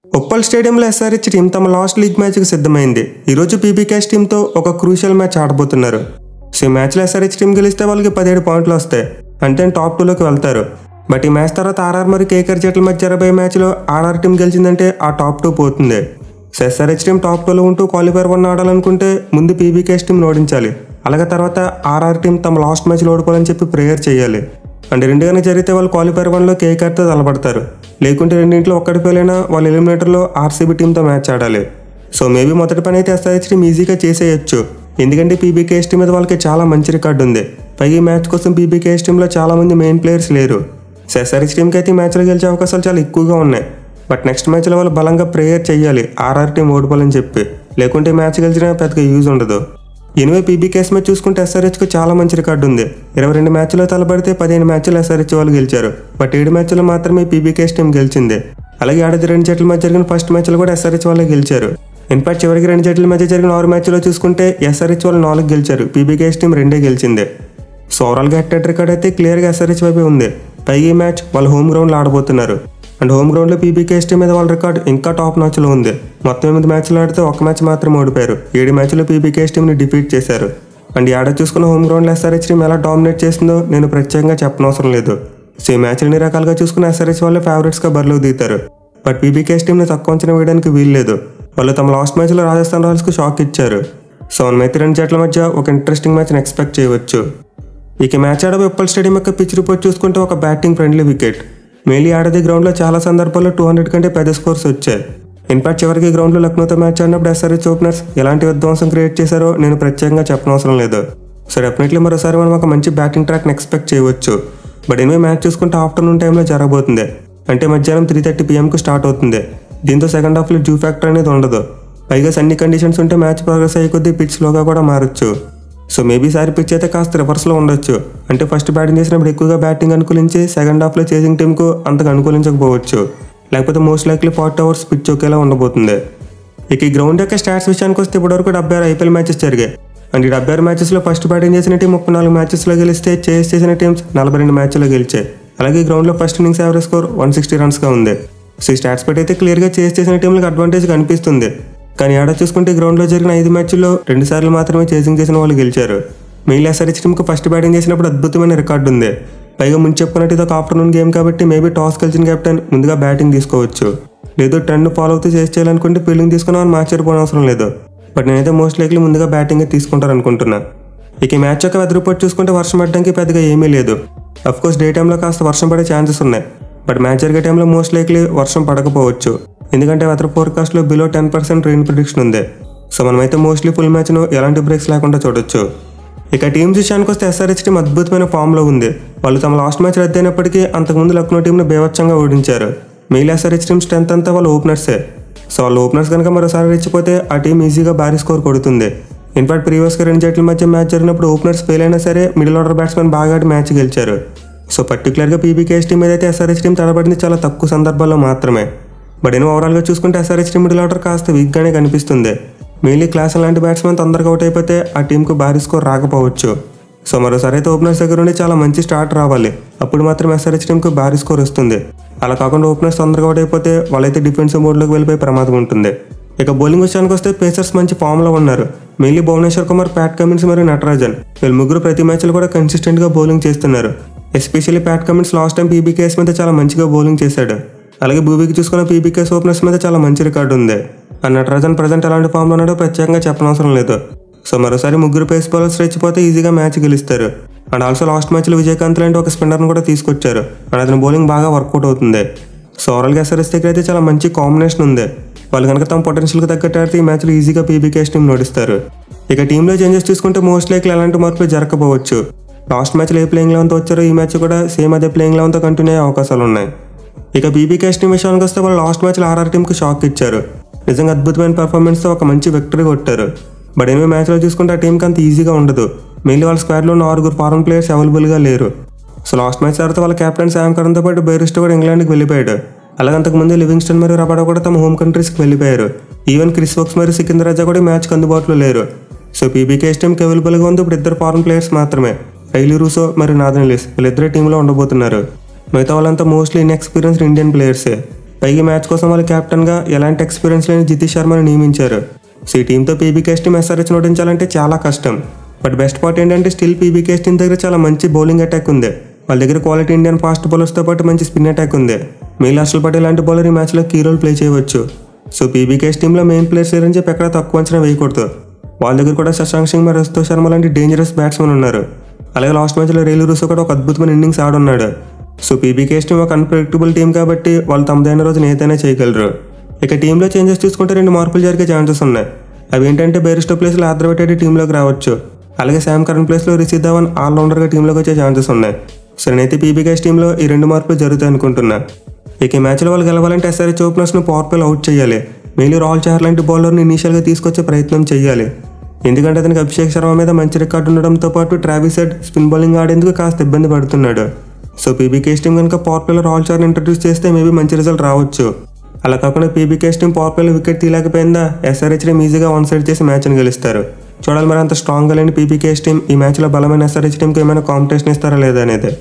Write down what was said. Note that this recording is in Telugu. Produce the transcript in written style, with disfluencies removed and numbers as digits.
ఉప్పల్ స్టేడియంలో ఎస్ఆర్హెచ్ టీం తమ లాస్ట్ లీగ్ మ్యాచ్కి సిద్ధమైంది. ఈరోజు పీబీకేఎస్ టీంతో ఒక క్రూషియల్ మ్యాచ్ ఆడబోతున్నారు. సో ఈ మ్యాచ్లో ఎస్ఆర్హెచ్ టీం గెలిస్తే వాళ్ళకి 17 పాయింట్లు వస్తాయి, అంటే టాప్ 2లోకి వెళ్తారు. బట్ ఈ మ్యాచ్ తర్వాత ఆర్ఆర్ మరియు కేకేఆర్ జట్ల మధ్య జరగబోయే మ్యాచ్లో ఆర్ఆర్ టీం గెలిచిందంటే ఆ టాప్ 2 పోతుంది. సో ఎస్ఆర్హెచ్ టీం టాప్ 2లో ఉంటూ క్వాలిఫైర్ 1 ఆడాలనుకుంటే ముందు పీబీకేఎస్ టీం ఓడించాలి. అలాగే తర్వాత ఆర్ఆర్ టీం తమ లాస్ట్ మ్యాచ్లో ఓడిపోవాలని చెప్పి ప్రేయర్ చేయాలి. అంటే రెండుగానే జరిగితే వాళ్ళు క్వాలిఫైర్ 1లో కేకేఆర్తో తలపడతారు. లేకుంటే రెండింటిలో ఒక్కటి ఫెయిల్ అయినా వాళ్ళు ఎలిమినేటర్లో ఆర్సీబీ టీంతో మ్యాచ్ ఆడాలి. సో మేబీ మొదటి పని అయితే ఎస్ఆర్హెచ్ టీం ఈజీగా చేసేయచ్చు, ఎందుకంటే పీబీకేఎస్ టీం మీద వాళ్ళకి చాలా మంచి రికార్డు ఉంది. పైగా ఈ మ్యాచ్ కోసం పీబీకేఎస్ టీంలో చాలా మంది మెయిన్ ప్లేయర్స్ లేరు. సో ఎస్ఆర్హెచ్ టీంకి అయితే ఈ మ్యాచ్లో గెలిచే అవకాశాలు చాలా ఎక్కువగా ఉన్నాయి. బట్ నెక్స్ట్ మ్యాచ్లో వాళ్ళు బలంగా ప్రేయర్ చేయాలి ఆర్ఆర్ టీం ఓడిపోవాలని చెప్పి, లేకుంటే మ్యాచ్ గెలిచినా పెద్దగా యూజ్ ఉండదు. ఎనివే పీబీకేఎస్ మ్యాచ్ చూసుకుంటే ఎస్ఆర్హెచ్కు చాలా మంచి రికార్డు ఉంది. 22 మ్యాచ్లో తలపడితే 15 మ్యాచ్లు ఎస్ఆర్హెచ్ వాళ్ళు గెలిచారు. బట్ 7 మ్యాచ్లో మాత్రమే పీబీకేఎస్ టీం గెలిచింది. అలాగే ఆడది 2 జట్ల మధ్య జరిగిన ఫస్ట్ మ్యాచ్లో కూడా ఎస్ఆర్హెచ్ వాళ్ళే గెలిచారు. ఇన్ఫాక్ట్ చివరికి 2 జట్ల మధ్య జరిగిన 6 మ్యాచ్లో చూసుకుంటే ఎస్ఆర్హెచ్ వాళ్ళు 4 గెలిచారు, పీబీకేఎస్ టీం 2 గెలిచింది. సో ఓవరాల్గా హెడ్ రికార్డ్ అయితే క్లియర్గా ఎస్ఆర్హెచ్ వైపే ఉంది. పైగా ఈ మ్యాచ్ వాళ్ళు హోమ్ గ్రౌండ్లో ఆడబోతున్నారు. అండ్ హోమ్ గ్రౌండ్లో పీబీకేఎస్ టీం మీద వాళ్ళ రికార్డ్ ఇంకా టాప్ మ్యాచ్లో ఉంది. మొత్తం 8 మ్యాచ్లు ఆడితే 1 మ్యాచ్ మాత్రమే ఓడిపోయారు. 7 మ్యాచ్లో పీబీకేఎస్ టీంని డిఫీట్ చేశారు. అండ్ ఈ ఆడ చూసుకున్న హోమ్ గ్రౌండ్లో ఎస్ఆర్హెచ్ టీం ఎలా డామినేట్ చేస్తుందో నేను ప్రత్యేకంగా చెప్పనవసరం లేదు. సో ఈ మ్యాచ్లు అన్ని రకాలుగా చూసుకున్న ఎస్ఆర్హెచ్ వాళ్ళే ఫేవరెట్స్గా బరిలోకి దిగుతారు. బట్ పీబీకేఎస్ టీంని తక్కువ అంచనా వేయడానికి వీల్లేదు. వాళ్ళు తమ లాస్ట్ మ్యాచ్లో రాజస్థాన్ రాయల్స్కు షాక్ ఇచ్చారు. సో మనమైతే 2 జట్ల మధ్య ఒక ఇంట్రెస్టింగ్ మ్యాచ్ని ఎక్స్పెక్ట్ చేయవచ్చు. ఇక మ్యాచ్ ఆడబోయే ఉప్పల్ స్టేడియం యొక్క పిచ్ రిపోర్ట్ చూసుకుంటే ఒక బ్యాటింగ్ ఫ్రెండ్లీ వికెట్. మేలీ ఆడది గ్రౌండ్లో చాలా సందర్భాల్లో 200 కంటే పెద్ద స్కోర్స్ వచ్చాయి. ఇన్ఫాక్ట్ చివరికి గ్రౌండ్లో లక్నోతో మ్యాచ్ ఆడినప్పుడు ఎస్ఆర్హెచ్ ఓపెనర్స్ ఎలాంటి విధ్వంసం క్రియేట్ చేశారో నేను ప్రత్యేకంగా చెప్పనవసరం లేదు. సో డెఫినెట్లీ మరోసారి మనం ఒక మంచి బ్యాటింగ్ ట్రాక్ని ఎక్స్పెక్ట్ చేయవచ్చు. బట్ ఎనివే మ్యాచ్ చూసుకుంటే ఆఫ్టర్నూన్ టైంలో జరగబోతుంది, అంటే మధ్యాహ్నం 3:30 PM స్టార్ట్ అవుతుంది. దీంతో సెకండ్ హాఫ్లో డ్యూ ఫ్యాక్టర్ అనేది ఉండదు. పైగా సన్నీ కండిషన్స్ ఉంటే మ్యాచ్ ప్రోగ్రెస్ అయ్యే కొద్దీ పిచ్ స్లోగా కూడా మారచ్చు. సో మేబీ సారి పిచ్ అయితే కాస్త రివర్స్లో ఉండొచ్చు, అంటే ఫస్ట్ బ్యాటింగ్ చేసినప్పుడు ఎక్కువగా బ్యాటింగ్ అనుకూలించి సెకండ్ హాఫ్లో చేసింగ్ టీంకు అంతగా అనుకూలించకపోవచ్చు. లేకపోతే మోస్ట్ లైక్లీ 40 hours పిచ్ ఒకేలా ఉండబోతుంది. ఇక ఈ గ్రౌండ్ యొక్క స్టాట్స్ విషయానికి వస్తే ఇప్పటివరకు 76 ఐపీఎల్ మ్యాచెస్ జరిగాయి. అండ్ ఈ 76 మ్యాచెస్లో ఫస్ట్ బ్యాటింగ్ చేసిన టీం 34 మ్యాచెస్లో గెలిస్తే చేస్ చేసిన టీమ్స్ 42 మ్యాచ్లో గెలిచాయి. అలాగే గ్రౌండ్లో ఫస్ట్ ఇన్నింగ్స్ యావరేజ్ స్కోర్ 160 runsగా ఉంది. సో ఈ స్టాట్స్ పెట్టి అయితే క్లియర్గా చేస్ చేసిన టీంలకు అడ్వాంటేజ్ కనిపిస్తుంది. కానీ ఆడ చూసుకుంటే గ్రౌండ్లో జరిగిన 5 మ్యాచ్ల్లో 2 సార్లు మాత్రమే చేసింగ్ చేసిన వాళ్ళు గెలిచారు. మెయిల్ ఎస్ఆర్హెచ్ టీంకు ఫస్ట్ బ్యాటింగ్ చేసినప్పుడు అద్భుతమైన రికార్డు ఉంది. పైగా ముందు చెప్పుకున్నట్టు ఇది ఒక ఆఫ్టర్నూన్ గేమ్ కాబట్టి మేబీ టాస్ గెలిచిన కెప్టెన్ ముందుగా బ్యాటింగ్ తీసుకోవచ్చు. లేదు ట్రెండ్ ఫాలో అవుతూ చేసి చేయాలనుకుంటే ఫీల్డింగ్ తీసుకున్నామని మ్యాచ్ ఆడిపోవడం లేదు. బట్ నేనైతే మోస్ట్ లైక్లీ ముందుగా బ్యాటింగ్ తీసుకుంటారు అనుకుంటున్నా. ఇక ఈ మ్యాచ్ యొక్క వెదర్ రిపోర్ట్ చూసుకుంటే వర్షం పడడానికి పెద్దగా ఏమీ లేదు. అఫ్కోర్స్ డే టైంలో కాస్త వర్షం పడే ఛాన్సెస్ ఉన్నాయి. బట్ మ్యాచ్ జరిగే టైంలో మోస్ట్ లైక్లీ వర్షం పడకపోవచ్చు, ఎందుకంటే వెదర్ ఫోర్కాస్ట్లో బిలో 10% రెయిన్ ప్రిడిక్షన్ ఉంది. సో మనమైతే మోస్ట్లీ ఫుల్ మ్యాచ్ను ఎలాంటి బ్రేక్స్ లేకుండా చూడొచ్చు. ఇక టీమ్స్ విషయానికి వస్తే ఎస్ఆర్హెచ్ టీం అద్భుతమైన ఫామ్లో ఉంది. వాళ్ళు తమ లాస్ట్ మ్యాచ్ రద్దయినప్పటికీ అంతకుముందు లక్నో టీంను బేవచ్చంగా ఓడించారు. మెయిల్ ఎస్ఆర్హెచ్ టీం స్ట్రెంత్ అంతా వాళ్ళ ఓపెనర్సే. సో వాళ్ళ ఓపెనర్స్ కనుక మరోసారి రెచ్చిపోతే ఆ టీం ఈజీగా భారీ స్కోర్ కొడుతుంది. ఇన్ఫాక్ట్ ప్రీవియస్గా 2 జట్ల మధ్య మ్యాచ్ జరిగినప్పుడు ఓపెనర్స్ ఫెయిల్ అయినా సరే మిడిల్ ఆర్డర్ బ్యాట్స్మెన్ బాగా ఆడి మ్యాచ్ గెలిచారు. సో పర్టికులర్గా పీబీకేఎస్ టీం ఏదైతే ఎస్ఆర్హెచ్ టీం తడబడింది చాలా తక్కువ సందర్భాల్లో మాత్రమే. బట్ నేను ఓవరాల్గా చూసుకుంటే ఎస్ఆర్హెచ్ టీం మిడిల్ ఆర్డర్ కాస్త వీక్గానే కనిపిస్తుంది. మెయిన్లీ క్లాస్ లాంటి బ్యాట్స్మెన్ తొందరగా అవుట్ అయిపోతే ఆ టీంకు భారీ స్కోర్ రాకపోవచ్చు. సో మరోసారి అయితే ఓపెనర్స్ దగ్గర నుండి చాలా మంచి స్టార్ట్ రావాలి, అప్పుడు మాత్రం ఎస్ఆర్హెచ్ టీంకు భారీ స్కోర్ వస్తుంది. అలా కాకుండా ఓపెనర్స్ తొందరగా అవుట్ అయిపోతే వాళ్ళైతే డిఫెన్సివ్ మోడ్లోకి వెళ్ళిపోయే ప్రమాదం ఉంటుంది. ఇక బౌలింగ్ విషయానికి వస్తే పేసర్స్ మంచి ఫామ్లో ఉన్నారు. Mainly Bhuvneshwar Kumar, Pat Cummins మరియు నటరాజన్ వీళ్ళు ముగ్గురు ప్రతి మ్యాచ్లో కూడా కన్సిస్టెంట్గా బౌలింగ్ చేస్తున్నారు. Especially Pat Cummins last time PBKS మీద చాలా మంచిగా బౌలింగ్ చేశాడు. అలాగే భూవీకి చూసుకున్న పీబీకేఎస్ ఓపెనర్స్ మీద చాలా మంచి రికార్డు ఉంది. అండ్ నటరాజన్ ప్రజెంట్ ఎలాంటి ఫామ్లో ఉన్నాడో ప్రత్యేకంగా చెప్పనవసరం లేదు. సో మరోసారి ముగ్గురు పేస్ బౌలర్స్ రెచ్చిపోతే ఈజీగా మ్యాచ్ గెలుస్తారు. అండ్ ఆల్సో లాస్ట్ మ్యాచ్లో విజయకాంత్ లాంటి ఒక స్పిన్నర్ని కూడా తీసుకొచ్చారు. అండ్ అతని బౌలింగ్ బాగా వర్కౌట్ అవుతుంది. సో ఓవరాల్గా ఎస్ఆర్హెచ్ దగ్గర అయితే చాలా మంచి కాంబినేషన్ ఉంది. వాళ్ళు కనుక తమ పొటెన్షియల్కి తగ్గట్టు ఆడితే ఈ మ్యాచ్లో ఈజీగా పీబీకేఎస్ టీం నడుస్తారు. ఇక టీంలో చేంజెస్ చూసుకుంటే మోస్ట్ లైక్లీ ఎలాంటి మార్పులు జరగకపోవచ్చు. లాస్ట్ మ్యాచ్లో ఏ ప్లేయింగ్ లెవెన్తో వచ్చారో ఈ మ్యాచ్ కూడా సేమ్ అదే ప్లేయింగ్ లెవెన్తో కంటిన్యూ అయ్యే అవకాశాలు ఉన్నాయి. ఇక పీబీకేఎస్ టీం విషయానికి వస్తే వాళ్ళు లాస్ట్ మ్యాచ్లో ఆర్ఆర్ టీంకి షాక్ ఇచ్చారు. నిజంగా అద్భుతమైన పర్ఫార్మెన్స్తో ఒక మంచి విక్టరీ కొట్టారు. బట్ ఎనిమిది మ్యాచ్లో చూసుకుంటే ఆ టీంకి అంత ఈజీగా ఉండదు. మెయిన్లీ వాళ్ళ స్క్వాడ్లో 4 ఫారెన్ ప్లేయర్స్ అవైలబుల్గా లేరు. సో లాస్ట్ మ్యాచ్ తర్వాత వాళ్ళ కెప్టెన్ శామ్ కరన్తో పాటు బైరిస్టో కూడా ఇంగ్లాండ్కి వెళ్ళిపోయాడు. అలాగే అంతకుముందు లివింగ్స్టన్ మరియు రబాడా కూడా తమ హోమ్ కంట్రీస్కి వెళ్ళిపోయారు. ఈవెన్ క్రిస్ వోక్స్ మరియు సికిందర్ రాజా కూడా మ్యాచ్కి అందుబాటులో లేరు. సో పీబీకేఎస్ టీంకి అవైలబుల్గా ఉంది ఇప్పుడు 2 ఫారెన్ ప్లేయర్స్ మాత్రమే, రైలీ రూసో మరియు నాథన్ ఎలిస్. వీళ్ళిద్దరే టీంలో ఉండబోతున్నారు. మిగతా వాళ్ళంతా మోస్ట్లీ ఇన్ఎక్స్పీరియన్స్డ్ ఇండియన్ ప్లేయర్సే. పైగా మ్యాచ్ కోసం వాళ్ళ కెప్టెన్గా ఎలాంటి ఎక్స్పీరియన్స్ లేని జితేష్ శర్మని నియమించారు. సో ఈ టీంతో పీబీకేఎస్ టీం ఎస్ఆర్హెచ్ ఓడించాలంటే చాలా కష్టం. బట్ బెస్ట్ పార్ట్ ఏంటంటే స్టిల్ పీబీకేఎస్ టీం దగ్గర చాలా మంచి బౌలింగ్ అటాక్ ఉంది. వాళ్ళ దగ్గర క్వాలిటీ ఇండియన్ ఫాస్ట్ బౌలర్స్తో పాటు మంచి స్పిన్ అటాక్ ఉంది. మిగిలిన హర్షల్ పటేల్ లాంటి బౌలర్ ఈ మ్యాచ్లో కీ రోల్ ప్లే చేయవచ్చు. సో పీబీకేఎస్ టీంలో మెయిన్ ప్లేయర్స్ లేరని చెప్పి ఎక్కడ తక్కువ అంచనా వేయకూడదు. వాళ్ళ దగ్గర కూడా శశాంక్ సింగ్ మరియు రజిత్ శర్మ లాంటి డేంజరస్ బ్యాట్స్మెన్ ఉన్నారు. అలాగే లాస్ట్ మ్యాచ్లో రేలు రూసో కూడా ఒక అద్భుతమైన ఇన్నింగ్స్ ఆడున్నాడు. సో పీబీకేఎస్ టీం ఒక అన్ప్రెడిక్టబుల్ టీం కాబట్టి వాళ్ళు తమదైన రోజున ఏదైనా చేయగలరు. ఇక టీంలో చేంజెస్ చూసుకుంటే 2 మార్పులు జరిగే ఛాన్సెస్ ఉన్నాయి. అవి ఏంటంటే బెరిస్టో ప్లేస్లో ఆద్రవెట్టేటి టీంలోకి రావచ్చు. అలాగే శామ్ కరణ్ ప్లేస్లో రిషి ధవన్ ఆల్రౌండర్గా టీంలోకి వచ్చే ఛాన్సెస్ ఉన్నాయి. సో నేనైతే పీబీకేఎస్ టీంలో ఈ 2 మార్పులు జరుగుతాయి అనుకుంటున్నా. ఇక ఈ మ్యాచ్లో వాళ్ళు గెలవాలంటే ఎస్ఆర్హెచ్ ఓపెనర్స్ను పవర్ ప్లేలో అవుట్ చేయాలి. మెయిన్లీ రాహుల్ చహర్ లాంటి బౌలర్ని ఇనీషియల్గా తీసుకొచ్చే ప్రయత్నం చేయాలి. ఎందుకంటే అతనికి అభిషేక్ శర్మ మీద మంచి రికార్డు ఉండడంతో పాటు ట్రావిస్ హెడ్ స్పిన్ బౌలింగ్ ఆడేందుకు కాస్త ఇబ్బంది పడుతున్నాడు. సో పీబీకేఎస్ టీం కనుక పవర్ ప్లేలో రాహుల్ చహర్ని ఇంట్రడ్యూస్ చేస్తే మేబీ మంచి రిజల్ట్ రావచ్చు. అలా కాకుండా పీబీకేఎస్ టీం పవర్ ప్లేలో వికెట్ తీయలేకపోయిందా ఎస్ఆర్హెచ్ టీం ఈజీగా 1 సైడ్ చేసి మ్యాచ్ని గెలుస్తారు. చూడాలి మరి అంత స్ట్రాంగ్గా లేని పీబీకేఎస్ టీం ఈ మ్యాచ్లో బలమైన ఎస్ఆర్హెచ్ టీంకి ఏమైనా కాంపిటీషన్ ఇస్తారా లేదా అనేది.